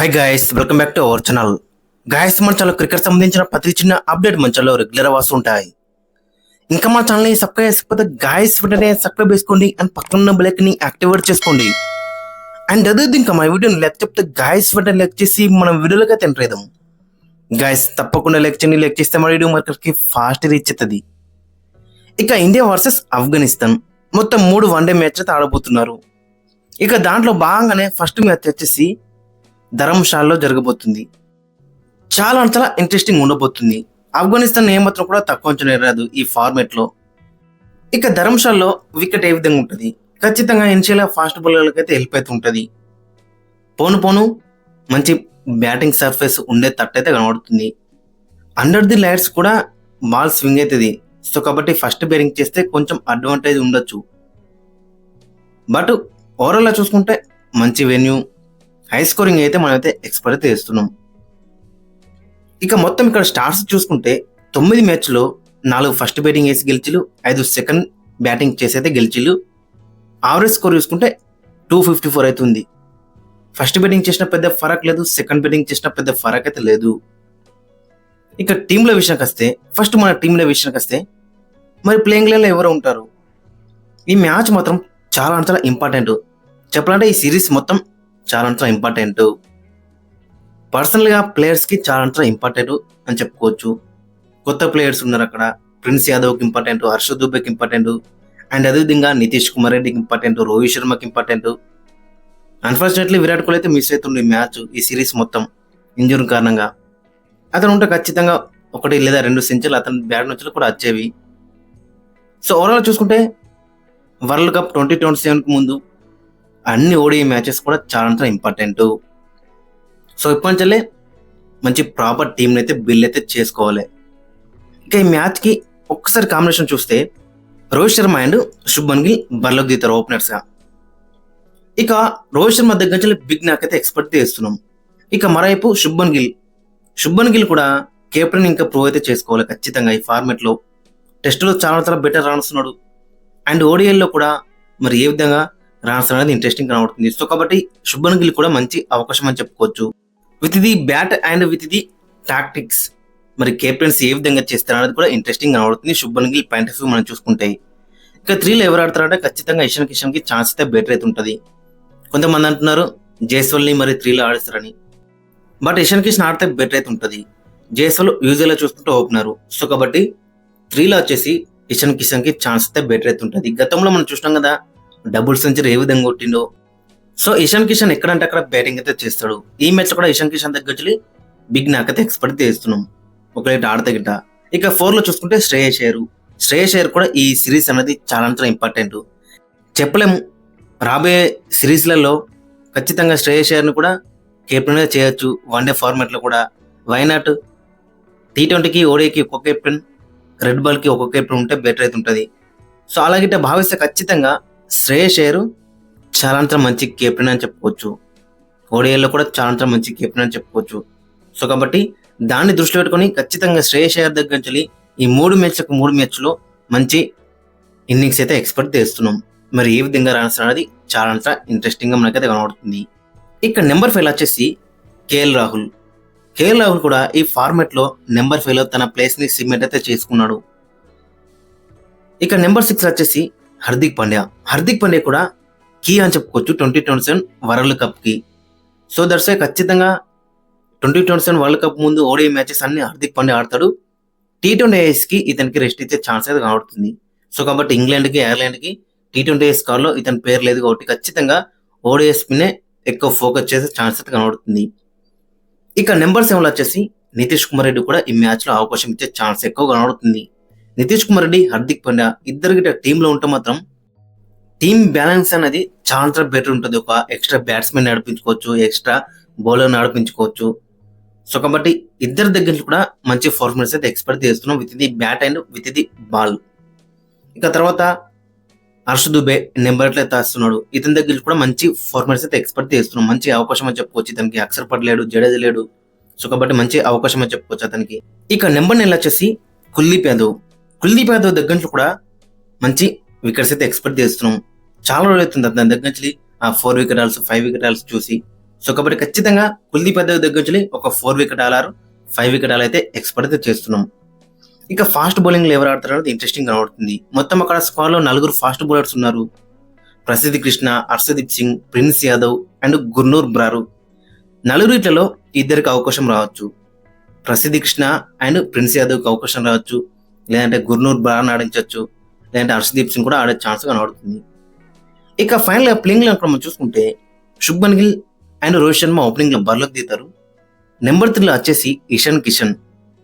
Hi guys, welcome back to our channel. Guys, మన channel cricket సంబంధించిన ప్రతి చిన్న అప్డేట్ మన ఛానల్లో రెగ్యులర్ వస్తూ ఉంటాయి. ఇంకా మన ఛానల్ని సబ్స్క్రైబ్ చేసుకోకపోతే గాయస్ వెంటనే సబ్స్క్రైబ్ చేసుకోండి అండ్ పక్కన బెల్ ఐకాన్ని యాక్టివేట్ చేసుకోండి. అండ్ అదే ఇంకా మా వీడియోని లైక్ చెప్తే గాయస్ వెంటనే లైక్ చేసి మనం వీడియోలోకి ఎంటర్ అవుదాం. గాయస్ తప్పకుండా లైక్ చేస్తే మన వీడియో మార్కెట్కి ఫాస్ట్ రీచ్ అవుతుంది. ఇక ఇండియా వర్సెస్ ఆఫ్ఘనిస్తాన్ మొత్తం 3 వన్డే మ్యాచ్ అయితే ఆడబోతున్నారు. ఇక దాంట్లో భాగంగానే ఫస్ట్ మ్యాచ్ వచ్చేసి ధర్మశాలలో జరగబోతుంది. చాలా ఇంట్రెస్టింగ్ ఉండబోతుంది. ఆఫ్ఘనిస్తాన్ ఏమాత్రం కూడా తక్కువ అంచనా రాదు ఈ ఫార్మేట్ లో. ఇక ధర్మశాలలో వికెట్ ఏ విధంగా ఉంటుంది, ఖచ్చితంగా ఇనిషియల్ ఫాస్ట్ బౌలర్లకు అయితే హెల్ప్ అయితే ఉంటుంది. పోను మంచి బ్యాటింగ్ సర్ఫేస్ ఉండే తట్టు అయితే కనబడుతుంది. అండర్ ది లైట్స్ కూడా బాల్ స్వింగ్ అవుతుంది. సో కాబట్టి ఫస్ట్ బౌలింగ్ చేస్తే కొంచెం అడ్వాంటేజ్ ఉండొచ్చు. బట్ ఓవరాల్ గా చూసుకుంటే మంచి వెన్యూ, హై స్కోరింగ్ అయితే మనమైతే ఎక్స్పెక్ట్ అయితే చేస్తున్నాం. ఇక మొత్తం ఇక్కడ స్టార్స్ చూసుకుంటే 9 మ్యాచ్లో 4 ఫస్ట్ బ్యాటింగ్ వేసి గెలిచిలు, 5 సెకండ్ బ్యాటింగ్ చేసి అయితే గెలిచిలు. ఆవరేజ్ స్కోర్ చూసుకుంటే 254 అయితే ఉంది. ఫస్ట్ బ్యాటింగ్ చేసిన పెద్ద ఫరక్ లేదు, సెకండ్ బ్యాటింగ్ చేసిన పెద్ద ఫరక్ అయితే లేదు. ఇక టీంల విషయానికి వస్తే ఫస్ట్ మన టీంల విషయానికి వస్తే మరి ప్లేయింగ్ లైన్లో ఎవరు ఉంటారు? ఈ మ్యాచ్ మాత్రం చాలా ఇంపార్టెంట్. చెప్పాలంటే ఈ సిరీస్ మొత్తం చాలా ఇంపార్టెంట్. పర్సనల్గా ప్లేయర్స్కి చాలా ఇంపార్టెంట్ అని చెప్పుకోవచ్చు. కొత్త ప్లేయర్స్ ఉన్నారు అక్కడ. ప్రిన్స్ యాదవ్కి ఇంపార్టెంట్, హర్షద్ దుబేకి ఇంపార్టెంట్, అండ్ అదేవిధంగా నితీష్ కుమార్ రెడ్డికి ఇంపార్టెంట్, రోహిత్ శర్మకి ఇంపార్టెంట్. అన్ఫార్చునేట్లీ విరాట్ కోహ్లీ అయితే మిస్ అవుతుంది మ్యాచ్ ఈ సిరీస్ మొత్తం ఇంజూరీ కారణంగా. అతను ఉంటే ఖచ్చితంగా 1 లేదా 2 సెంచరీలు అతని బ్యాట్ నుంచి కూడా వచ్చేవి. సో ఓవరాల్ చూసుకుంటే వరల్డ్ కప్ 2027కి ముందు అన్ని ఓడిఐ మ్యాచెస్ కూడా చాలా ఇంపార్టెంట్. సో ఇప్పటించలే మంచి ప్రాపర్ టీంని అయితే బిల్ అయితే చేసుకోవాలి. ఇక ఈ మ్యాచ్కి ఒక్కసారి కాంబినేషన్ చూస్తే రోహిత్ శర్మ అండ్ శుభ్మన్ గిల్ బరిలోకి దిగుతారు ఓపెనర్స్గా. ఇక రోహిత్ శర్మ దగ్గర నుంచి బిగ్ నాక్ అయితే ఎక్స్పెక్ట్ చేస్తున్నాం. ఇక మరోవైపు శుభ్మన్ గిల్ కూడా కెప్టెన్ ఇంకా ప్రూవ్ అయితే చేసుకోవాలి ఖచ్చితంగా. ఈ ఫార్మేట్లో టెస్టులో చాలా బెటర్ రాణిస్తున్నాడు, అండ్ ఓడిఐల్లో కూడా మరి ఏ విధంగా రాణిస్తాడు అనేది ఇంట్రెస్టింగ్ కనబడుతుంది. సో కాబట్టి శుభ్మన్ గిల్ కూడా మంచి అవకాశం అని చెప్పుకోవచ్చు. With the bat and with the tactics మరి కెప్టెన్స్ ఏ విధంగా చేస్తారు అనేది కూడా ఇంట్రెస్టింగ్ కనబడుతుంది Shubman Gill point of view మనం చూసుకుంటే. ఇక 3లో ఎవరు ఆడతారంటే ఖచ్చితంగా ఇషాన్ కిషన్కి ఛాన్స్ అయితే బెటర్ అయితే ఉంటుంది. కొంతమంది అంటున్నారు జైస్వాల్ని మరి 3లో ఆడిస్తారని, బట్ ఇషాన్ కిషన్ ఆడితే బెటర్ అయితే ఉంటుంది. జైస్వాల్ యూజువల్గా చూసుకుంటే ఓపెనరు. సో కాబట్టి 3లో వచ్చేసి ఇషాన్ కిషన్కి ఛాన్స్ అయితే బెటర్ అయితే ఉంటుంది. గతంలో మనం చూసినాం కదా డబుల్ సెంచరీ ఏ విధంగా కొట్టిండో. సో ఇషాన్ కిషన్ ఎక్కడంటే అక్కడ బ్యాటింగ్ అయితే చేస్తాడు. ఈ మ్యాచ్ కూడా ఇషాన్ కిషన్ దగ్గర బిగ్ నాక్ అయితే ఎక్స్పెక్ట్ చేస్తున్నాం ఒకవేళ ఆడతా గిట్ట. ఇక 4లో చూసుకుంటే శ్రేయస్ అయ్యర్ కూడా ఈ సిరీస్ అనేది చాలా ఇంపార్టెంట్. చెప్పలేము, రాబోయే సిరీస్లలో ఖచ్చితంగా శ్రేయస్ అయ్యర్ని కూడా కెప్టెన్ చేయొచ్చు. వన్డే ఫార్మాట్లో కూడా వైనాట్. T20కి ఓడిఐకి ఒక్కొక్క కెప్టెన్, రెడ్ బాల్కి ఒక్కొక్క కెప్టెన్ ఉంటే బెటర్ అయితే ఉంటుంది. సో అలాగే భావిస్తే ఖచ్చితంగా శ్రేయస్ అయ్యర్ చాలా మంచి కెప్టెన్ అని చెప్పుకోవచ్చు. ఓడిఐలో కూడా చాలా మంచి కెప్టెన్ అని చెప్పుకోవచ్చు. సో కాబట్టి దాన్ని దృష్టిలో పెట్టుకొని ఖచ్చితంగా శ్రేయస్ అయ్యర్ దగ్గర నుంచి ఈ 3 మ్యాచ్లో మంచి ఇన్నింగ్స్ అయితే ఎక్స్పెక్ట్ చేస్తున్నాం. మరి ఏ విధంగా రాణిస్తారు అనేది చాలా ఇంట్రెస్టింగ్గా మనకైతే కనబడుతుంది. ఇక నెంబర్ 5 వచ్చేసి కేఎల్ రాహుల్ కూడా ఈ ఫార్మాట్లో నెంబర్ 5లో తన ప్లేస్ని సిమెంట్ అయితే చేసుకున్నాడు. ఇక నెంబర్ 6 వచ్చేసి హార్దిక్ పాండ్యా కూడా కీ అని చెప్పుకోవచ్చు 2027 వరల్డ్ కప్కి. సో దట్స్ ఖచ్చితంగా 2027 వరల్డ్ కప్ ముందు ఓడిఐ మ్యాచెస్ అన్ని హార్దిక్ పాండ్యా ఆడతాడు. T20కి ఇతనికి రెస్ట్ ఇచ్చే ఛాన్స్ అయితే కనబడుతుంది. సో కాబట్టి ఇంగ్లాండ్కి, ఐర్లాండ్కి T20 స్కార్లో ఇతని పేరు లేదు కాబట్టి ఖచ్చితంగా ఓడిఐస్ మీనే ఎక్కువ ఫోకస్ చేసే ఛాన్స్ అయితే కనబడుతుంది. ఇక నెంబర్ 7లో వచ్చేసి నితీష్ కుమార్ రెడ్డి కూడా ఈ మ్యాచ్లో అవకాశం ఇచ్చే ఛాన్స్ ఎక్కువ కనబడుతుంది. నితీష్ కుమార్ రెడ్డి, హార్దిక్ పాండ్యా ఇద్దరు గిట్ట టీంలో ఉంటే మాత్రం టీమ్ బ్యాలెన్స్ అనేది చాలా బెటర్ ఉంటుంది. ఒక ఎక్స్ట్రా బ్యాట్స్మెన్ నడిపించుకోవచ్చు, ఎక్స్ట్రా బౌలర్ నడిపించుకోవచ్చు. సో కాబట్టి ఇద్దరి దగ్గర నుంచి కూడా మంచి పర్ఫార్మెన్స్ అయితే ఎక్స్పెక్ట్ చేస్తున్నాం with the bat and with the ball. ఇక తర్వాత హర్షద్ దుబే నెంబర్ 8 అయితే వస్తున్నాడు. ఇతని దగ్గర కూడా మంచి పర్ఫార్మెన్స్ అయితే ఎక్స్పెక్ట్ చేస్తున్నాం. మంచి అవకాశం అని చెప్పుకోవచ్చు. ఇతనికి అక్షర్ పడలేడు, జడేజా లేడు. సో కాబట్టి మంచి అవకాశం అని చెప్పుకోవచ్చు అతనికి. ఇక నెంబర్ 9 వచ్చేసి కుల్దీప్ యాదవ్ దగ్గర నుంచి కూడా మంచి వికెట్స్ అయితే ఎక్స్పెక్ట్ చేస్తున్నాం. చాలా రోజులు అవుతుంది అతని దగ్గర నుంచి ఆ 4 వికెట్ హాల్స్ 5 వికెట్ హాల్స్ చూసి. సో కాబట్టి ఖచ్చితంగా కుల్దీప్ యాదవ్ దగ్గర నుంచి ఒక 4 వికెట్ ఆడారు, 5 వికెట్ అయితే ఎక్స్పెక్ట్ అయితే చేస్తున్నాం. ఇక ఫాస్ట్ బౌలింగ్ లో ఎవరు ఆడతారు అనేది ఇంట్రెస్టింగ్ కనబడుతుంది. మొత్తం అక్కడ స్క్వాడ్ లో 4 ఫాస్ట్ బౌలర్స్ ఉన్నారు. ప్రసిద్ధ్ కృష్ణ, హర్షదీప్ సింగ్, ప్రిన్స్ యాదవ్ అండ్ గుర్నూర్ బ్రారు. నలుగురిట్లలో ఇద్దరికి అవకాశం రావచ్చు. ప్రసిద్ధ్ కృష్ణ అండ్ ప్రిన్స్ యాదవ్కి అవకాశం రావచ్చు, లేదంటే గుర్నూర్ బ్రాన్ ఆడించవచ్చు, లేదంటే హర్షదీప్ సింగ్ కూడా ఆడే ఛాన్స్ కనబడుతుంది. ఇక ఫైనల్ గా ప్లేయింగ్ లో మనం చూసుకుంటే శుభ్మన్ గిల్ అండ్ రోహిత్ శర్మ ఓపెనింగ్ లో బరిలోకి దిగుతారు. నెంబర్ 3 లో వచ్చేసి ఇషాన్ కిషన్,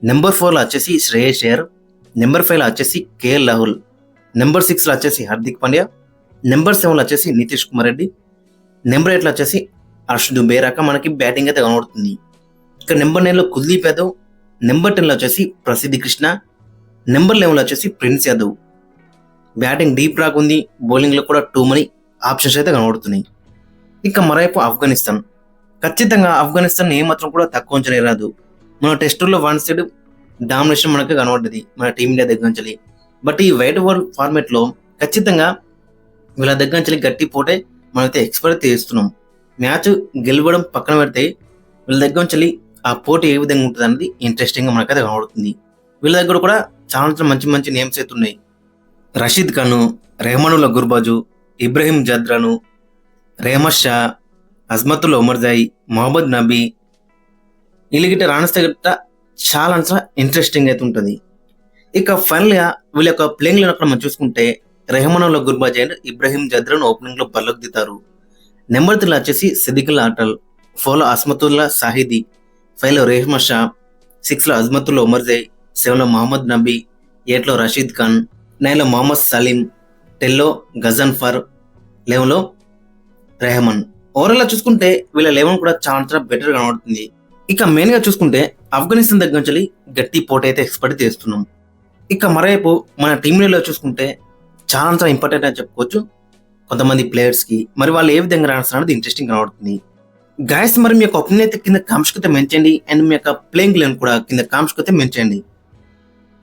నెంబర్ 4 లో వచ్చేసి శ్రేయస్ అయ్యర్, నెంబర్ 5 లో వచ్చేసి కేఎల్ రాహుల్, నెంబర్ 6 లో వచ్చేసి హార్దిక్ పాండ్యా, నెంబర్ 7 లో వచ్చేసి నితీష్ కుమార్ రెడ్డి, నెంబర్ 8 లో వచ్చేసి హర్ష్ దుబే రక మనకి బ్యాటింగ్ అయితే కనబడుతుంది. ఇక నెంబర్ 9 లో కుల్దీప్ యాదవ్, నెంబర్ 10 లో వచ్చేసి ప్రసిద్ధ్ కృష్ణ, నెంబర్ 11 లో వచ్చేసి prince Yadav. Batting deep rock ఉంది, బౌలింగ్ లో కూడా టూ మనీ ఆప్షన్స్ అయితే కనబడుతున్నాయి. ఇక మరోవైపు ఆఫ్ఘనిస్తాన్, ఖచ్చితంగా ఆఫ్ఘనిస్తాన్ ఏమాత్రం కూడా తక్కువ అంచనా రాదు. మన టెస్టుల్లో 1 సైడ్ డామినేషన్ మనకు కనబడ్డది మన టీమిండియా దగ్గర నుంచి. బట్ ఈ వైట్ బాల్ ఫార్మేట్ లో ఖచ్చితంగా వీళ్ళ దగ్గర నుంచి గట్టి పోటే మనమైతే ఎక్స్పెక్ట్ చేస్తున్నాం. మ్యాచ్ గెలవడం పక్కన పెడితే వీళ్ళ దగ్గర నుంచి ఆ పోటీ ఏ విధంగా ఉంటుంది అనేది ఇంట్రెస్టింగ్ గా మనకైతే కనబడుతుంది. వీళ్ళ దగ్గర కూడా చాలా మంచి మంచి నేమ్స్ అయితే ఉన్నాయి. రషీద్ ఖాన్, రెహమానుల్లా గుర్బాజు, ఇబ్రహీం జద్రాను, రెహమద్ షా, అజ్మతుల్ ఒమర్జాయి, మొహమ్మద్ నబీ, వీళ్ళ రాణిస్తే గట్ట చాలా ఇంట్రెస్టింగ్ అయితే ఉంటుంది. ఇక ఫైనల్ గా వీళ్ళ యొక్క ప్లేయింగ్ లో మనం చూసుకుంటే రెహమానుల్లా గుర్బాజీ అండ్ ఇబ్రహీం జద్రాన్ ఓపెనింగ్ లో బరిలోకి దిగుతారు. నెంబర్ 3 లో వచ్చేసి సిద్దికుల్లా అటల్, 4 లో అస్మతుల్లా సాహిదీ, 5 లో రెహమద్ షా, 6 లో అజ్మతుల్ ఒమర్జాయి, 7 లో మొహమ్మద్ నబీ, 8 లో రషీద్ ఖాన్, 9 లో మొహమ్మద్ సలీం, 10 లో గజన్ఫర్, 11 లో రెహమాన్. ఓవరాల్ గా చూసుకుంటే వీళ్ళ 11 కూడా చాలా బెటర్ కనబడుతుంది. ఇక మెయిన్ గా చూసుకుంటే ఆఫ్ఘనిస్తాన్ దగ్గర నుంచి గట్టి పోటీ అయితే ఎక్స్పెక్ట్ చేస్తున్నాం. ఇక మరోవైపు మన టీంలో చూసుకుంటే చాలా ఇంపార్టెంట్ అని చెప్పుకోవచ్చు కొంతమంది ప్లేయర్స్ కి. మరి వాళ్ళు ఏ విధంగా రాణిస్తారు అనేది ఇంట్రెస్టింగ్ కనబడుతుంది. గాయస్ మరి మీ యొక్క ఒపీనియన్ అయితే కింద కామెంట్స్ అయితే మెన్షన్ చేయండి అండ్ మీ యొక్క ప్లేయింగ్ లెవెన్ కూడా కింద కామెంట్స్ అయితే మెన్షన్ చేయండి.